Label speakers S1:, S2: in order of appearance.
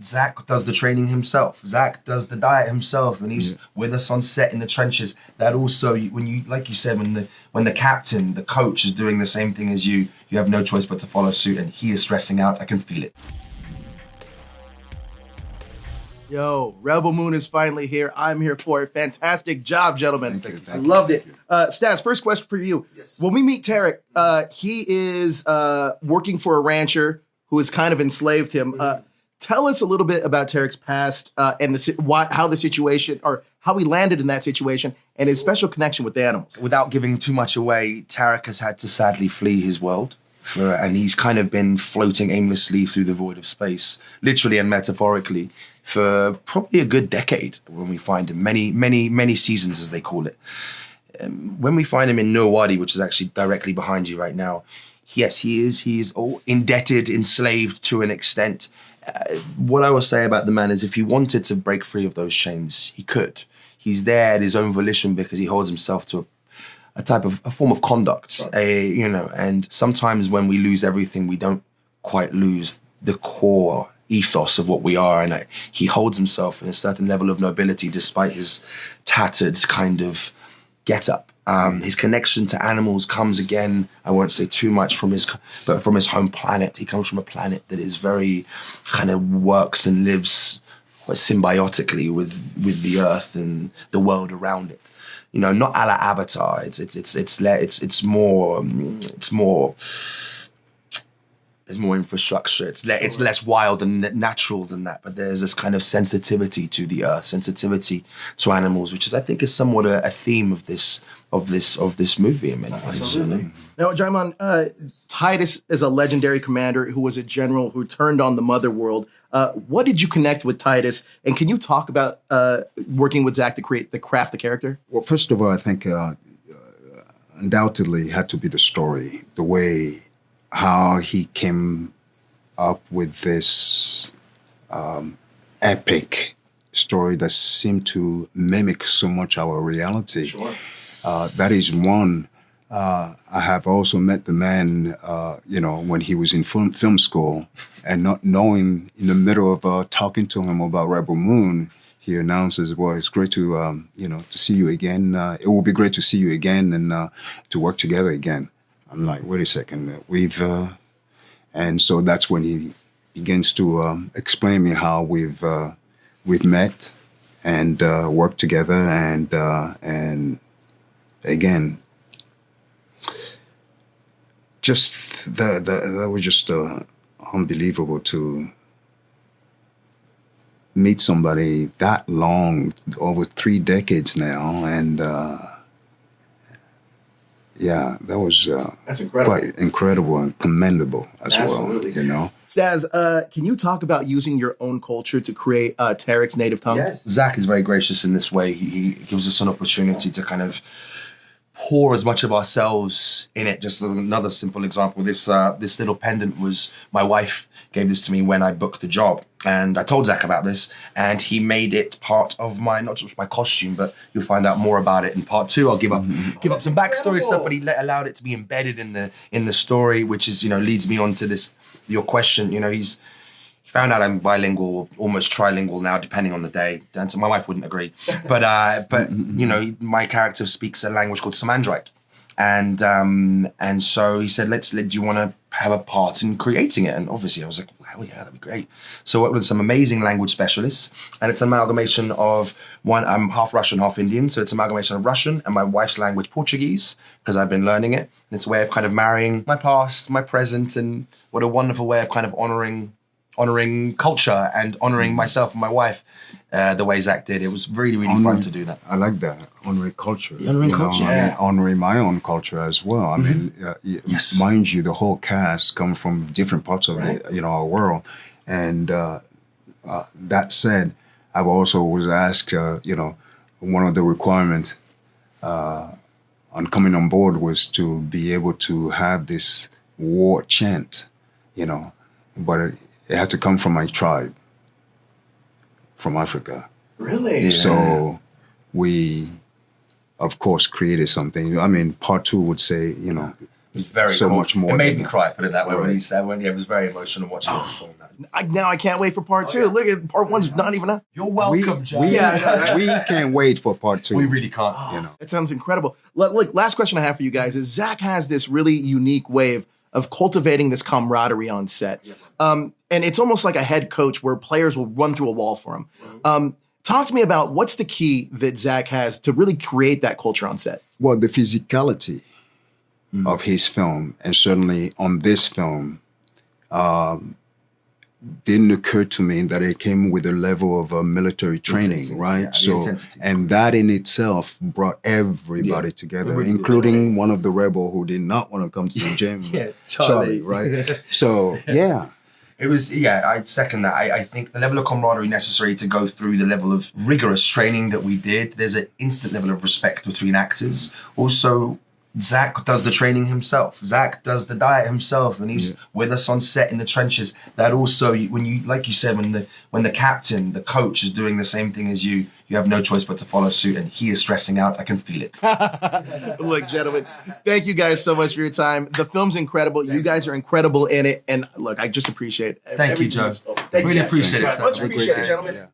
S1: Zack does the training himself. Zack does the diet himself, and he's with us on set in the trenches. That also, when you, like you said, when the captain, the coach is doing the same thing as you have no choice but to follow suit, and he is stressing out. I can feel it.
S2: Yo, Rebel Moon is finally here. I'm here for it. Fantastic job, gentlemen.
S3: Thank you.
S2: I loved it. Staz, first question for you.
S1: Yes.
S2: When we meet Tarek, he is working for a rancher who has kind of enslaved him. Tell us a little bit about Tarek's past and how the situation, or how he landed in that situation, and his special connection with the animals.
S1: Without giving too much away, Tarek has had to sadly flee his world. And he's kind of been floating aimlessly through the void of space, literally and metaphorically, for probably a good decade when we find him. Many seasons, as they call it. When we find him in Nowadi, which is actually directly behind you right now, yes, he is all indebted, enslaved to an extent. What I will say about the man is if he wanted to break free of those chains, he could. He's there at his own volition because he holds himself to a form of conduct, and sometimes when we lose everything, we don't quite lose the core ethos of what we are, and he holds himself in a certain level of nobility despite his tattered kind of get-up. His connection to animals comes again, I won't say too much from his home planet. He comes from a planet that is very kind of works and lives quite symbiotically with the earth and the world around it. Not a la Avatar. It's more. There's more infrastructure. It's less wild and natural than that. But there's this kind of sensitivity to the earth, sensitivity to animals, which I think is somewhat a theme of this movie in many ways.
S2: Absolutely. Now, Djimon, Titus is a legendary commander who was a general who turned on the mother world. What did you connect with Titus? And can you talk about working with Zack to craft the character?
S3: Well, first of all, I think undoubtedly had to be the story, the way how he came up with this epic story that seemed to mimic so much our reality.
S2: Sure.
S3: That is one. I have also met the man, when he was in film school, and not knowing, in the middle of talking to him about Rebel Moon, he announces, well, it's great to, to see you again. It will be great to see you again and to work together again. I'm like, wait a second, and so that's when he begins to explain me how we've met and worked together, and again, just that was just unbelievable to meet somebody that long, over 3 decades now, and that was
S2: that's incredible.
S3: Quite incredible and commendable as
S2: Absolutely.
S3: well.
S2: Staz, can you talk about using your own culture to create Tarek's native tongue?
S1: Yes. Zack is very gracious in this way. He gives us an opportunity to kind of pour as much of ourselves in it. Just as another simple example, this little pendant was, my wife gave this to me when I booked the job. And I told Zack about this, and he made it part of not just my costume, but you'll find out more about it in part 2. I'll give up some backstory stuff, but he allowed it to be embedded in the story, which is, leads me on to your question. He found out I'm bilingual, almost trilingual now, depending on the day. And so my wife wouldn't agree, but my character speaks a language called Samandrite, and so he said, do you want to have a part in creating it? And obviously I was like, hell yeah, that'd be great. So I worked with some amazing language specialists, and it's an amalgamation of I'm half Russian, half Indian, so it's an amalgamation of Russian and my wife's language, Portuguese, because I've been learning it. And it's a way of kind of marrying my past, my present, and what a wonderful way of kind of honoring culture and honoring myself and my wife the way Zack did. It was really, really fun to do that.
S3: I like that, honoring culture.
S1: Honoring culture,
S3: yeah. Honoring my own culture as well. I mean,
S1: Yes.
S3: mind you, the whole cast come from different parts of our world. And that said, I've also was asked, one of the requirements on coming on board was to be able to have this war chant, but it had to come from my tribe, from Africa.
S2: Really?
S1: Yeah.
S3: So we, of course, created something. I mean, part 2 would say,
S1: was very
S3: so
S1: cool.
S3: much more.
S1: It made
S3: than
S1: me
S3: that.
S1: cry, put it that way, when
S3: Right.
S1: he said, it was very emotional watching him perform that.
S2: Now I can't wait for part two.
S1: yeah.
S2: Look at part one's not even out.
S1: You're
S3: We,
S1: welcome, Joe.
S3: we,
S2: Yeah, I know, right?
S3: we can't wait for part two.
S1: We really can't.
S3: you know.
S2: It sounds incredible. Look, last question I have for you guys is Zack has this really unique way of cultivating this camaraderie on set. And it's almost like a head coach where players will run through a wall for him. Talk to me about what's the key that Zack has to really create that culture on set?
S3: Well, the physicality of his film, and certainly on this film, didn't occur to me that it came with a level of military training,
S1: Intensity,
S3: right?
S1: yeah, the intensity.
S3: And that in itself brought everybody together,
S1: Really
S3: including one of the rebel who did not want to come to the gym.
S1: Yeah,
S3: Charlie, right? So, yeah.
S1: It was, I'd second that. I think the level of camaraderie necessary to go through the level of rigorous training that we did, there's an instant level of respect between actors. Also, Zack does the training himself. Zack does the diet himself, and he's with us on set in the trenches. That also, when you, like you said, when the captain, the coach is doing the same thing as you, you have no choice but to follow suit, and he is stressing out. I can feel it.
S2: Look, gentlemen, thank you guys so much for your time. The film's incredible. You guys are incredible in it. And look, I just appreciate it.
S1: Thank you, Joe.
S2: Thank
S1: Really
S2: you guys.
S1: appreciate it, sir.
S2: Much
S1: Have a great
S2: appreciated,
S1: day.
S2: gentlemen.
S3: Yeah.